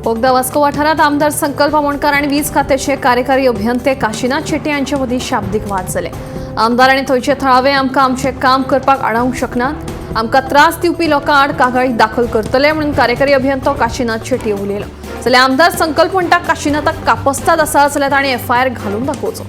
बोगदा वास्को वाठारात आमदार संकल्प आमोणकर आणि वीज खात्याचे कार्यकारी अभियंते काशीनाथ शेट्टी यांचे मदीं शाब्दीक वाद जाले। आमदार आणि थंयचे थळावे आमकां आमचें काम करपाक आडावंक शकनात, आमकां त्रास दिवपी लोकां आड कागाळी दाखल करतले म्हणून कार्यकारी अभियंतो काशीनाथ शेट्टी उलयलो। जाल्यार आमदार संकल्प म्हणटा काशीनाथाक कापस्ताद आसा जाल्यार ताणें एफआयआर घालून दाखोवचो।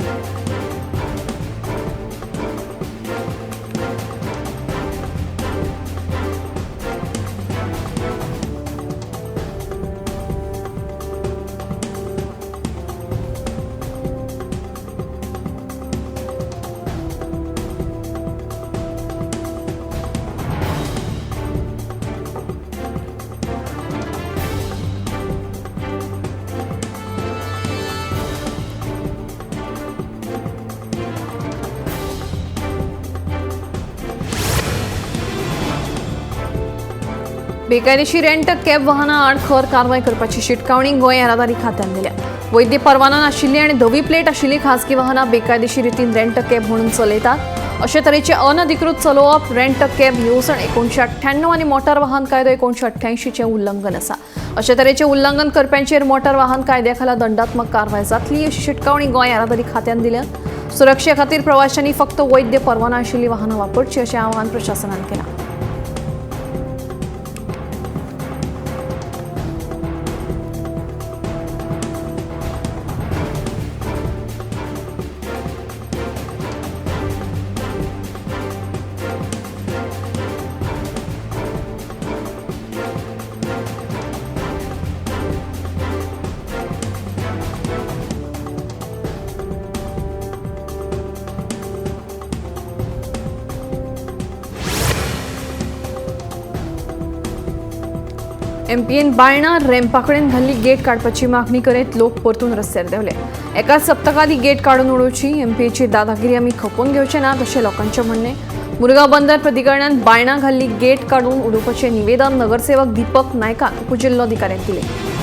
बेकायदेशीर रेंट कॅब वाहनां आड खर कारवाय करपाची शिटकावणी गोंय येरादारी खात्यान दिल्या। वैध परवानो नाशिल्ली आनी धवी प्लेट आशिल्ली खासगी वाहनां बेकायदेशीर रितीन रेंट कॅब म्हणून चलयतात। अशे तरेचे अनधिकृत चलोवप रेंट कॅब येवजण 1998 आनी मोटार वाहन कायदो 1988 चे उल्लंघन आसा। अशे तरेचे उल्लंघन करप्यांचेर मोटार वाहन कायद्या खाला दंडात्मक कारवाय जातली अशी शिटकावणी गोंय येरादारी खात्यान दिल्या। सुरक्षे खातीर प्रवाशांनी फक्त वैध परवानो आशिल्ली वाहनां वापरची अशें आवाहन प्रशासनान केलां। एमपीएन बायणा रॅम्पाकडेन घाल्ली गेट काडपाची मागणी करीत लोक परतून रस्त्यार देवले। एका सप्तकात ही गेट काडून उडोवची, एमपीएची दादागिरी आमी खपोवन घेवचे नात अशें लोकांचें म्हणणें। मुरगांव बंदर प्राधिकरणान बायणा घाल्ली गेट काडून उडोवपाचें निवेदन नगरसेवक दीपक नायकान उपजिल्लोधिकाऱ्यांक दिलें।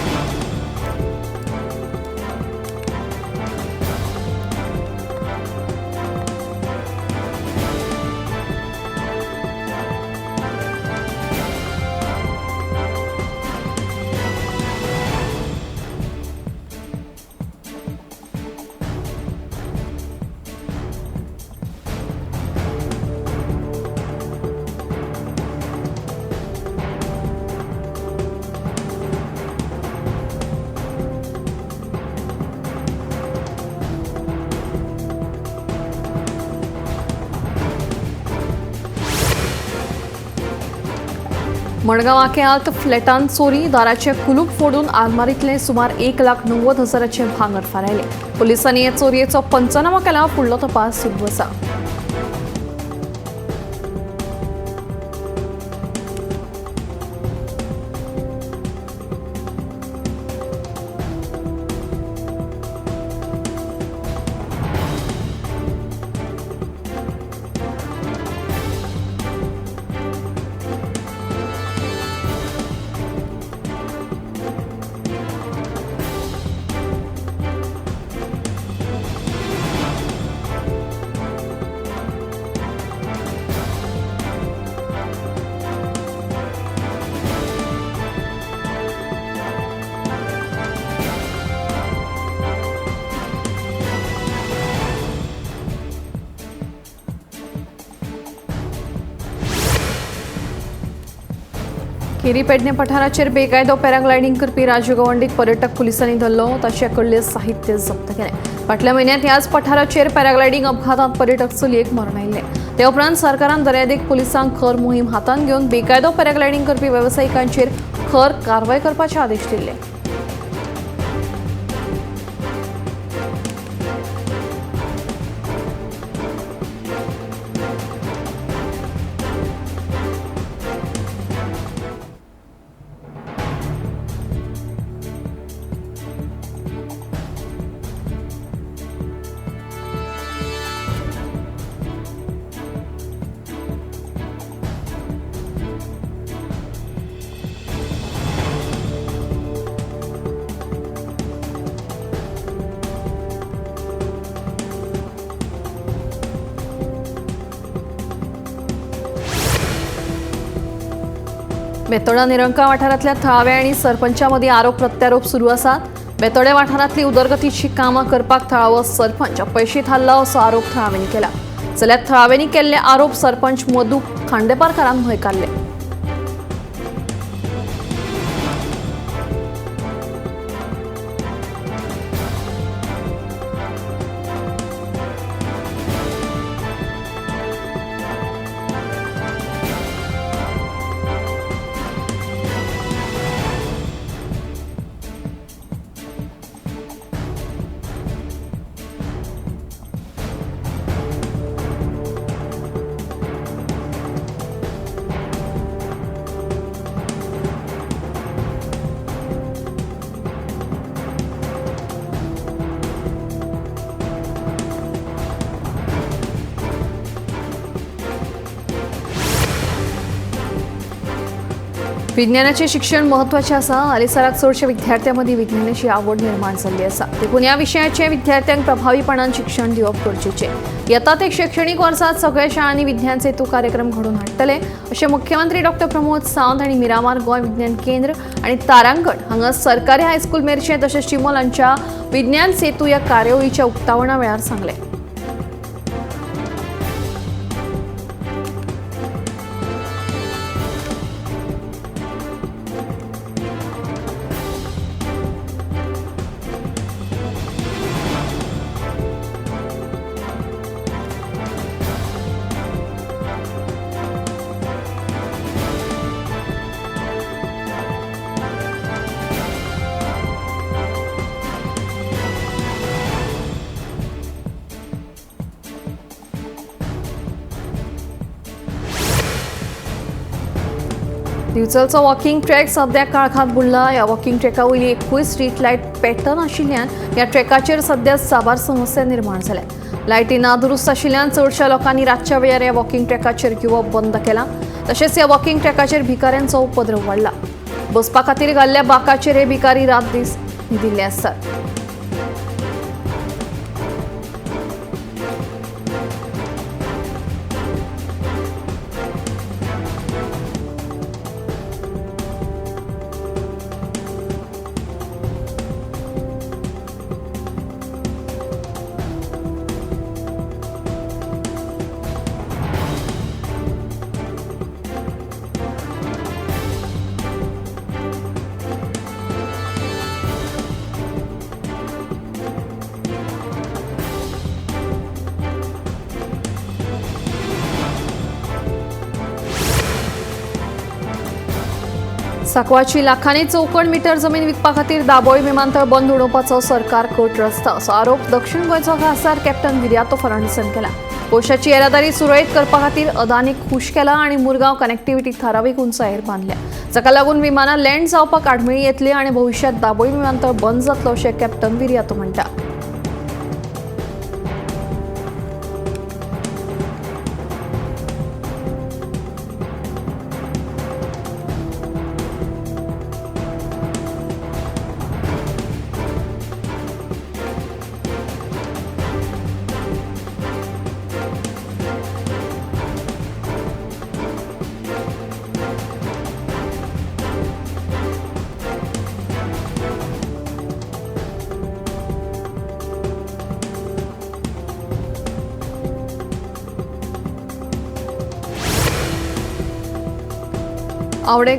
मडगांव आंख्यांत फ्लॅटांत चोरी, दाराचें कुलूप फोडून आलमारींतले सुमार 1,90,000 भांगर फारायले। पुलिसांनी हे चोरयेचो पंचनामा केला, फुडलो तपास सुरू आसा। केरी पेडणे पठाराचेर बेकायदो पॅराग्लायडिंग करपी राजू गवंडीक पर्यटक पुलिसांनी धरलो, ताचे कडले साहित्य जप्त केलें। फाटल्या म्हयन्यांत ह्याच पठाराचेर पॅराग्लायडिंग अपघातांत पर्यटक चलयेक मरण आयिल्लें। ते उपरांत सरकारान दर्यादेग पुलिसांक खर मोहीम हातांत घेवन बेकायदो पॅराग्लायडिंग करपी वेवसायिकांचेर खर कारवाय करपाचे आदेश दिल्ले। बेतोडा निरंका वाठारांतल्या थळावे आनी सरपंचामदीं आरोप प्रत्यारोप सुरू आसात. बेतोडे वाठारांतली उदरगतीची कामां करपाक थळावो सरपंच अपयशी थारला असो आरोप थळावेंनी केला. जाल्यार थळावेंनी केल्ले आरोप सरपंच मधू खांडेपारकारान न्हयकारले. विज्ञानाचे शिक्षण महत्वाचे आसा. हालीसराक चडशा विद्यार्थ्यांमदीं विज्ञानाची आवड निर्माण जाल्ली आसा. देखून ह्या विशयाचे विद्यार्थ्यांक प्रभावीपणान शिक्षण दिवप गरजेचें. येता ते शैक्षणिक वर्सात सगळ्या शाळांनी विज्ञान सेतू कार्यक्रम घडोवन हाडटले अशें मुख्यमंत्री डॉ. प्रमोद सावंत हांणी मिरामार गोंय विज्ञान केंद्र आनी तारांगण हांगा सरकारी हायस्कूल मेर्शें तशेंच चिमोल हांच्या विज्ञान सेतू ह्या कार्यावळीच्या उक्तावणा वेळार सांगलें. दिवचलचो वॉकिंग ट्रॅक सध्या काळखांत बुडला. ह्या वॉकिंग ट्रॅका वयली 21 स्ट्रीट लायट पॅटर्न आशिल्ल्यान ह्या ट्रॅकाचेर सध्या साबार समस्या निर्माण जाल्या. लायटी नादुरुस्त आशिल्ल्यान चडशा लोकांनी रातच्या वेळार ह्या वॉकिंग ट्रॅकाचेर येवप बंद केलां. तशेंच ह्या वॉकिंग ट्रॅकाचेर भिकाऱ्यांचो उपद्रव वाडला. बसपा खातीर घाल्ल्या बाकाचेर भिकारी रात दीस न्हिदिल्ले आसतात. सांकवाळची लाखांनी चौकोन मीटर जमीन विकपा खातीर दाबोळी विमानतळ बंद उडोवपाचो सरकार कट रचता असो आरोप दक्षिण गोंयचो खासदार कॅप्टन विर्यातो फर्नांडीसान केला. कोशाची येरादारी सुरळीत करपा खातीर अदानीक खूश केला आनी मुरगांव कनेक्टिव्हिटी थारावीक उंचायेर बांदल्या. जाका लागून विमानां लँड जावपाक आडमेळी येतली आनी भविष्यांत दाबोळी विमानतळ बंद जातलो अशें कॅप्टन विर्यातो म्हणटा.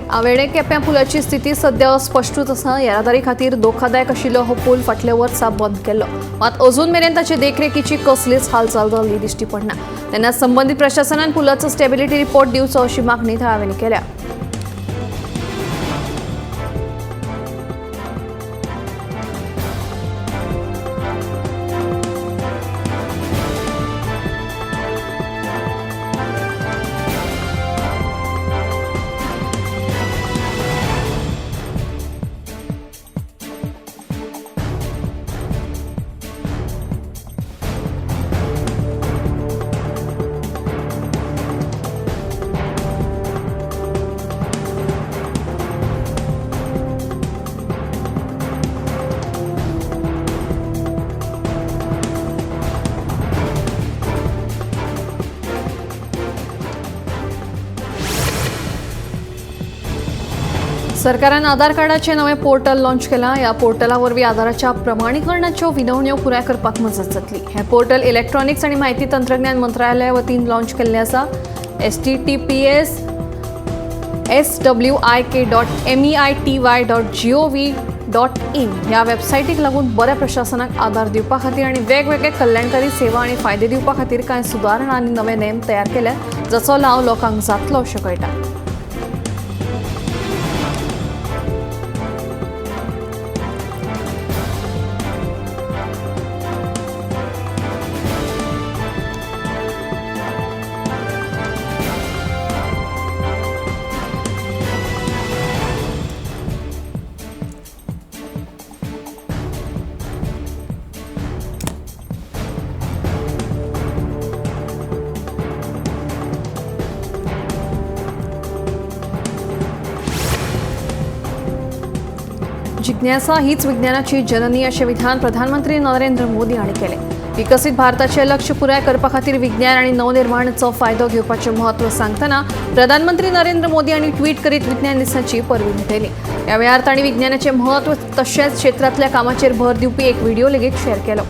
आवेडे केप्यां पुलाची स्थिती सध्या अस्पष्टूच आसा. येरादारी खातीर धोकादायक आशिल्लो हो पूल फाटल्या वर्सा बंद केल्लो, मात अजून मेरेन ताचे देखरेखीची कसलीच हालचाल जाल्ली दिश्टी पडना. तेन्ना संबंदीत प्रशासनान पुलाचो स्टॅबिलिटी रिपोर्ट दिवचो अशी मागणी थळाव्यांनी केल्या. सरकारान आधार कार्डाचे नवे पोर्टल लॉन्च केला. या पोर्टला वरवीं आधाराच्या प्रमाणीकरणाच्यो विनवण्यो पुराय करपाक मजत जातली. हे पोर्टल इलेक्ट्रॉनिक्स आणि माहिती तंत्रज्ञान मंत्रालया वतीन लॉन्च केल्लें आसा. https://swik.meity.gov.in ह्या वेबसायटीक लागून बऱ्या प्रशासनाक आधार दिवपा खातीर आनी वेगवेगळे कल्याणकारी सेवा आनी फायदे दिवपा खातीर कांय सुदारणा आनी नवे नेम तयार केल्यात, जाचो लाव लोकांक जातलो अशें कळटा. जिज्ञासा हीच विज्ञानाची जननी अशें विधान प्रधानमंत्री नरेंद्र मोदी हांणी केलें. विकसीत भारताचे लक्ष्य पुराय करपा खातीर विज्ञान आनी नवनिर्माणाचो फायदो घेवपाचें म्हत्व सांगतना प्रधानमंत्री नरेंद्र मोदी हांणी ट्वीट करीत विज्ञान दिसाची परबीं भेटयली. ह्या वेळार तांणी विज्ञानाचें म्हत्व तशेंच क्षेत्रांतल्या कामाचेर भर दिवपी एक व्हिडिओ लेगीत शेअर केलो.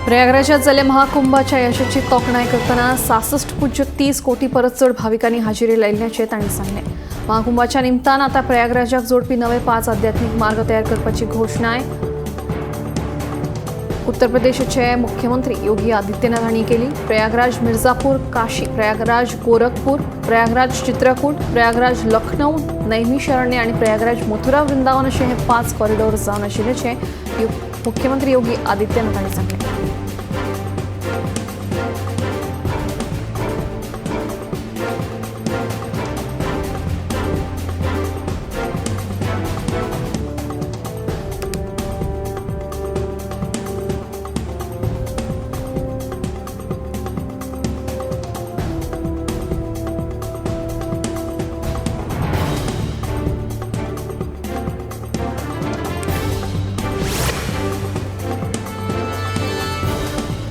प्रयागराजात जाल्ल्या महाकुंभाच्या यशाची तोखणाय करतना 66.30 कोटी परस चड भाविकांनी हाजिरी लायिल्ल्याचें तांणी सांगलें. महाकुंभाच्या निमतान आतां प्रयागराजाक जोडपी नवे 5 आध्यात्मीक मार्ग तयार करपाची घोशणाय उत्तर प्रदेशाचे मुख्यमंत्री योगी आदित्यनाथ हांणी केली. प्रयागराज मिर्जापूर काशी, प्रयागराज गोरखपूर, प्रयागराज चित्रकूट, प्रयागराज लखनौ, नैमिषारण्य आनी प्रयागराज मथुरा वृंदावन अशे हे 5 कॉरिडॉर जावन आशिल्ल्याचें मुख्यमंत्री योगी आदित्यनाथ हांणी सांगलें.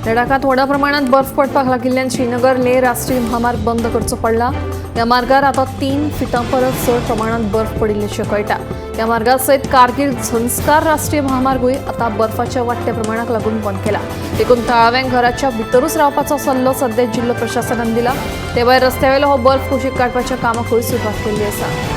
लडाखात व्हडा प्रमाणात बर्फ पडपाक लागिल्ल्यान श्रीनगर लेह राष्ट्रीय महामार्ग बंद करचो पडला. ह्या मार्गार आतां 3 फिटां परस चड प्रमाणात बर्फ पडिल्ल्याचें कळटा. ह्या मार्गा सयत कारगील झंस्कार राष्ट्रीय महामार्गूय आतां बर्फाच्या वाडट्या प्रमाणाक लागून बंद केला. देखून थळाव्यांक घराच्या भितरूच रावपाचो सल्लो सध्या जिल्लो प्रशासनान दिला. ते भायर रस्त्यावेलो हो बर्फ कुशीक काडपाच्या कामाकूय सुरवात केल्ली आसा.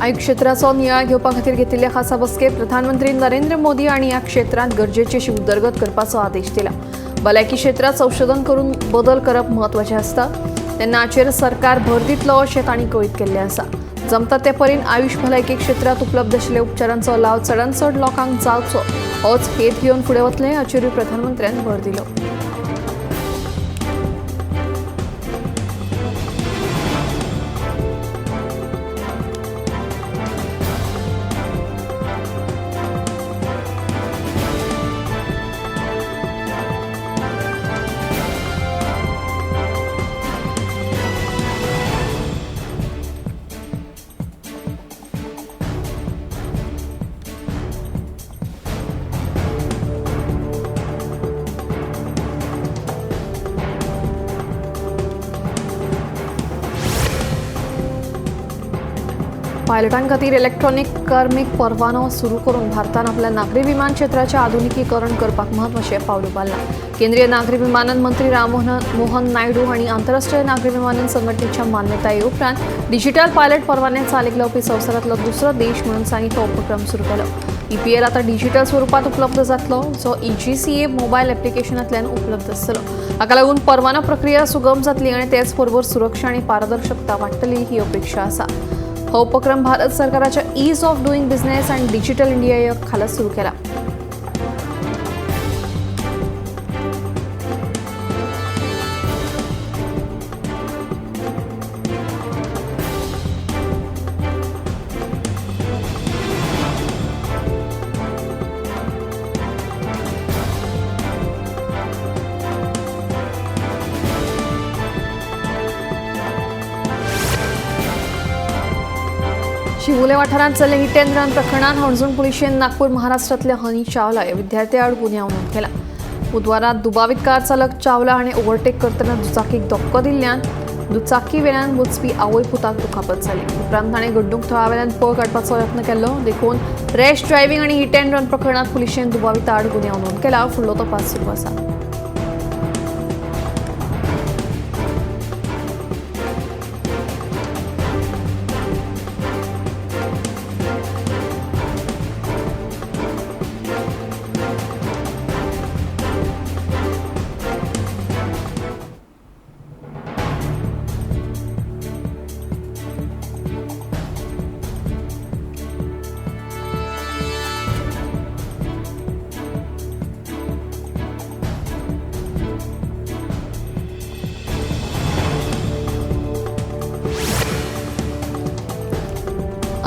आयुष क्षेत्राचो नियाळ घेवपा खातीर घेतिल्ल्या खासा बसकेत प्रधानमंत्री नरेंद्र मोदी हांणी ह्या क्षेत्रांत गरजेची अशी उदरगत करपाचो आदेश दिला. भलायकी क्षेत्रात संशोधन करून बदल करप म्हत्वाचें आसता, तेन्ना हाचेर सरकार भर दितलो अशें तांणी कळीत केल्लें आसा. जमता ते परीन आयुष भलायकी क्षेत्रात उपलब्ध आशिल्ल्या उपचारांचो लाव चडांत चड लोकांक जावचो होच हेत घेवन फुडें वतले हाचेरूय प्रधानमंत्र्यान भर दिलो. पायलटां खातीर इलेक्ट्रॉनिक कार्मीक परवानो सुरू करून भारतान आपल्या नागरी विमान क्षेत्राचे आधुनिकीकरण करपाक म्हत्वाचें पावल उबारलां. केंद्रीय नागरी विमानन मंत्री राममोहन नायडू हांणी आंतरराष्ट्रीय नागरी विमानन संघटनेच्या मान्यताये उपरांत डिजिटल पायलट परवाने चालीक लावपी संवसारांतलो दुसरो देश म्हणून सांगीक हो उपक्रम सुरू केलो. EPL आतां डिजिटल स्वरुपात उपलब्ध जातलो, जो EGCA मोबायल ऍप्लिकेशनांतल्यान उपलब्ध आसतलो. हाका लागून परवानो प्रक्रिया सुगम जातली आनी तेच बरोबर सुरक्षा आनी पारदर्शकता वाडटली ही अपेक्षा आसा. हो उपक्रम भारत सरकाराच्या ease of doing business and digital India खाला सुरू केला. शिवोले वाठारांत जाल्ले हिट अँड रन प्रकरणात हणजूण पुलिशेन नागपूर महाराष्ट्रांतल्या हनी चावला ह्या विद्यार्थी आड गुन्यांव नोंद केला. बुधवारात दुबावित कार चालक चावला हाणें ओव्हरटेक करतना दुचाकीक धक्को दिल्ल्यान दुचाकी वेल्यान वचपी आवय पुताक दुखापत जाली. उपरांत ताणें गड्डूंक थळावेल्यान पळ काडपाचो यत्न केल्लो. देखून रॅश ड्रायव्हिंग आनी हिट अँड रन प्रकरणात पुलिशेन दुबावित आड गुन्यांव नोंद केला. फुडलो तपास सुरू आसा.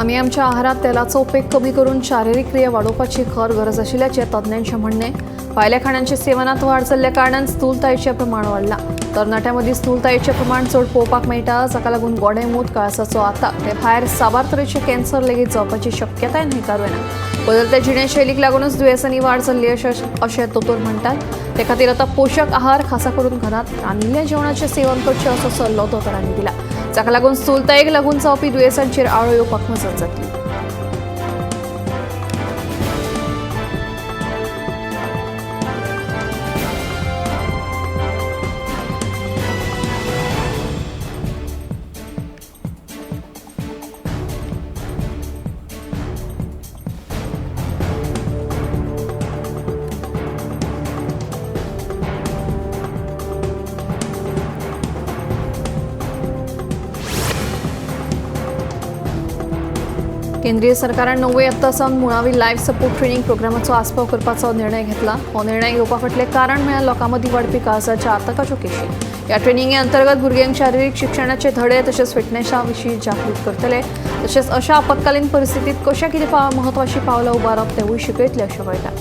आमी आमच्या आहारात तेलाचो उपेग कमी करून शारिरीक क्रिया वाडोवपाची खर गरज आशिल्ल्याचें तज्ञांचें म्हणणें. भायल्या खाणांच्या सेवनांत वाड जाल्ल्या कारणान स्थूलतायेचें प्रमाण वाडलां. तरणाट्यां मदीं स्थूलतायेचें प्रमाण चड पळोवपाक मेळटा, जाका लागून गोडें मूत, काळसाचो आता ते भायर साबार तरेचे कॅन्सर लेगीत जावपाची शक्यताय न्हयकारूं येना. बदलत्या जिणेशैलीक लागूनच दुयेंसांनी वाड जाल्ली अशें दोतोर म्हणटात. ते खातीर आतां पोशक आहार, खासा करून घरांत रांदिल्ल्या जेवणाचें सेवन करचें असो सल्लो दोतोरांनी दिला. जाका लागून स्थूलतायेक लागून जावपी दुयेंसांचेर आळो येवपाक मजत जातली. केंद्रीय सरकारान 9 इयत्तासावन मुळावी लायफ सपोर्ट ट्रेनिंग प्रोग्रामाचो आस्पाव करपाचो निर्णय घेतला. हो निर्णय घेवपा फाटलें कारण म्हळ्यार लोकां मदीं वाडपी काळजाच्या आतंकाच्यो केशी. ह्या ट्रेनिंगे अंतर्गत भुरग्यांक शारिरीक शिक्षणाचे धडे तशेंच फिटनेसा विशीं जागृत करतले. तशेंच अशा आपत्कालीन परिस्थितींत कशें कितें म्हत्वाची पावलां उबारप तेवूय शिकयतले अशें कळटा.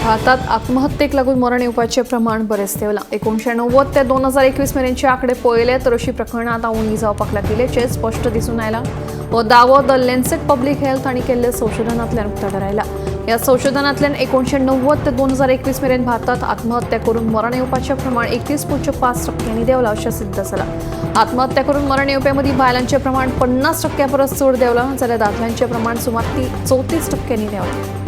भारतात आत्महत्येक लागून मरण येवपाचें प्रमाण बरेंच देंवलां. 1990 ते 2021 मेरेनचे आंकडे पळयले तर अशीं प्रकरणां आतां उणी जावपाक लागिल्लेचें स्पश्ट दिसून आयलां. हो दावो द लॅन्सेट पब्लीक हेल्थ हांणी केल्ले संशोधनांतल्यान उक्ताडार आयला. ह्या संशोधनांतल्यान 1990 ते 2021 मेरेन भारतात आत्महत्या करून मरण येवपाचें प्रमाण 31.5% देंवलां अशें सिद्ध जालां. आत्महत्या करून मरण येवप्यां मदीं बायलांचें प्रमाण 50% परस चड देंवलां, जाल्यार दादल्यांचें प्रमाण सुमार 34% देंवलां.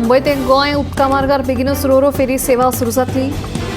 मुंबई ते गोंय उदका मार्गार बेगीनच रोरो फेरी सेवा सुरू जातली.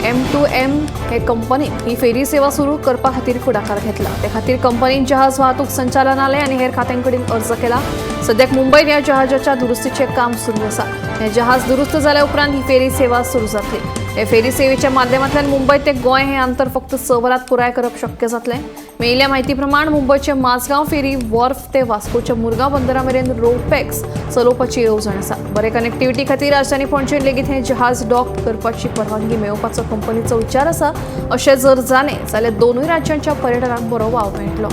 M2M हे कंपनीन ही फेरी सेवा सुरू करपा खातीर फुडाकार घेतला. ते खातीर कंपनीन जहाज वाहतूक संचालनालय आनी हेर खात्यांकडेन अर्ज केला. सद्याक मुंबईत ह्या जहाजाच्या दुरुस्तीचे काम सुरू आसा. हे जहाज दुरुस्त जाल्या उपरांत ही फेरी सेवा सुरू जातली. हे फेरी सेवेच्या माध्यमांतल्यान मुंबई ते गोंय हे अंतर फक्त 6 वरात पुराय करप शक्य जातलें. मेळिल्ल्या म्हायती प्रमाण मुंबईचे माझगांव फेरी वॉर्फ ते वास्कोच्या मुरगांव बंदरा मेरेन रोपॅक्स चलोवपाची येवजण आसा. बरे कनेक्टिव्हिटी खातीर राजधानी पणजेन लेगीत हे जहाज डॉक करपाची परवानगी मेळोवपाचो कंपनीचो विचार आसा. अशें जर जालें जाल्यार दोनूय राज्यांच्या पर्यटनाक बरो वाव मेळटलो.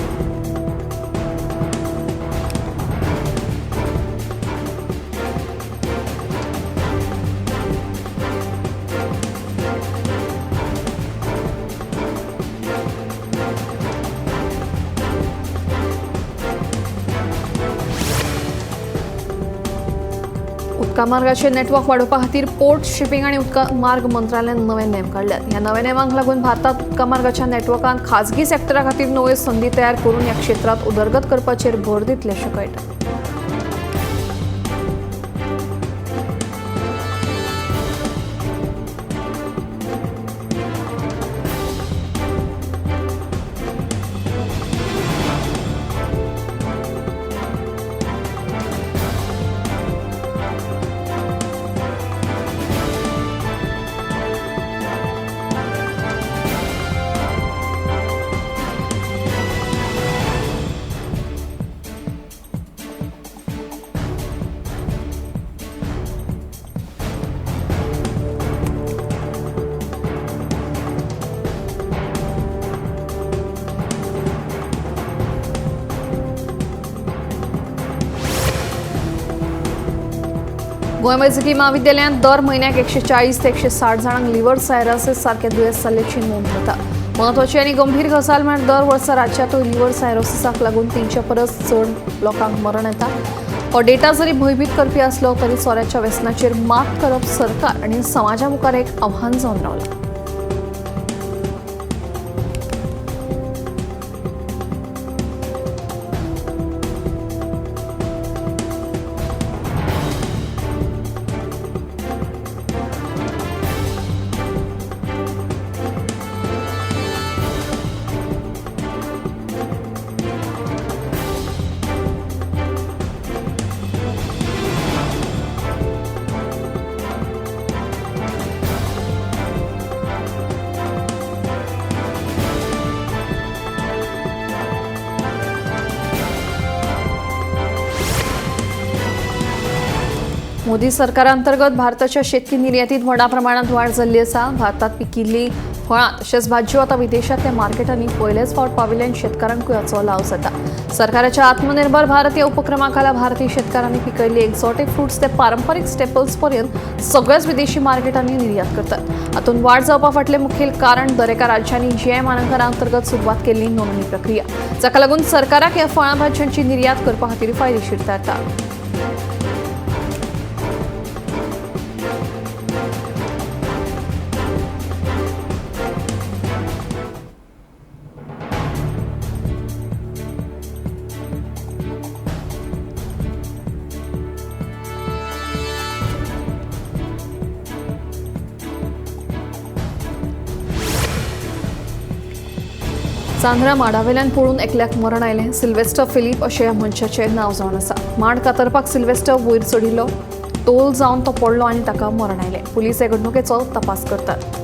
उदका मार्गाचे नेटवर्क वाडोवपा खातीर पोर्ट शिपिंग आनी उदका मार्ग मंत्रालयान नवे नेम काडल्यात. ह्या नव्या नेमांक लागून भारतात उदका मार्गाच्या नेटवर्कांत खाजगी सेक्टरा खातीर नव्यो संदी तयार करून ह्या क्षेत्रांत उदरगत करपाचेर भर दितले अशें कळटा. गोंय वैजकी महाविद्यालयांत दर म्हयन्याक 140 ते 160 जाणांक लिव्हर सायरोसिस सारखे दुयेंस जाल्ल्याची नोंद जाता. म्हत्वाची आनी गंभीर गजाल म्हळ्यार दर वर्सा राज्यांतूय लिव्हर सायरोसिसाक लागून 300 परस चड लोकांक मरण येता. हो डेटा जरी भयभीत करपी आसलो तरी सोऱ्याच्या व्यसनाचेर मात करप सरकार आनी समाजा मुखार एक आव्हान जावन रावलां. मोदी सरकारांतर्गत भारताच्या शेतकी निर्यातीत व्हडा प्रमाणात वाढ जाल्ली आसा. भारतात पिकिल्ली फळां तशेंच भाजयो आतां विदेशांतल्या मार्केटांनी पयलेच फावट पाविल्ल्यान शेतकारांकूय हाचो लाव जाता. सरकाराच्या आत्मनिर्भर भारत ह्या उपक्रमाखाला भारतीय शेतकारांनी पिकयल्ली एक्झॉटिक फ्रुट्स ते पारंपारीक स्टेपल्स पर्यंत सगळ्याच विदेशी मार्केटांनी निर्यात करतात. हातूंत वाड जावपा फाटलें मुखेल कारण दर एका राज्यांनी जीआय मानांकना अंतर्गत सुरवात केल्ली नोंदणी प्रक्रिया, जाका लागून सरकाराक ह्या फळां भाजयांची निर्यात करपा खातीर फायदेशीर थारता. चांद्रा माडावेल्यान पळून एकल्याक मरण आयलें. सिल्वेस्टर फिलीप अशें ह्या मनशाचें नांव जावन आसा. माड कातरपाक सिल्वेस्टर वयर चडिल्लो, तोल जावन तो पडलो आनी ताका मरण आयलें. पुलीस हे घडणुकेचो तपास करतात.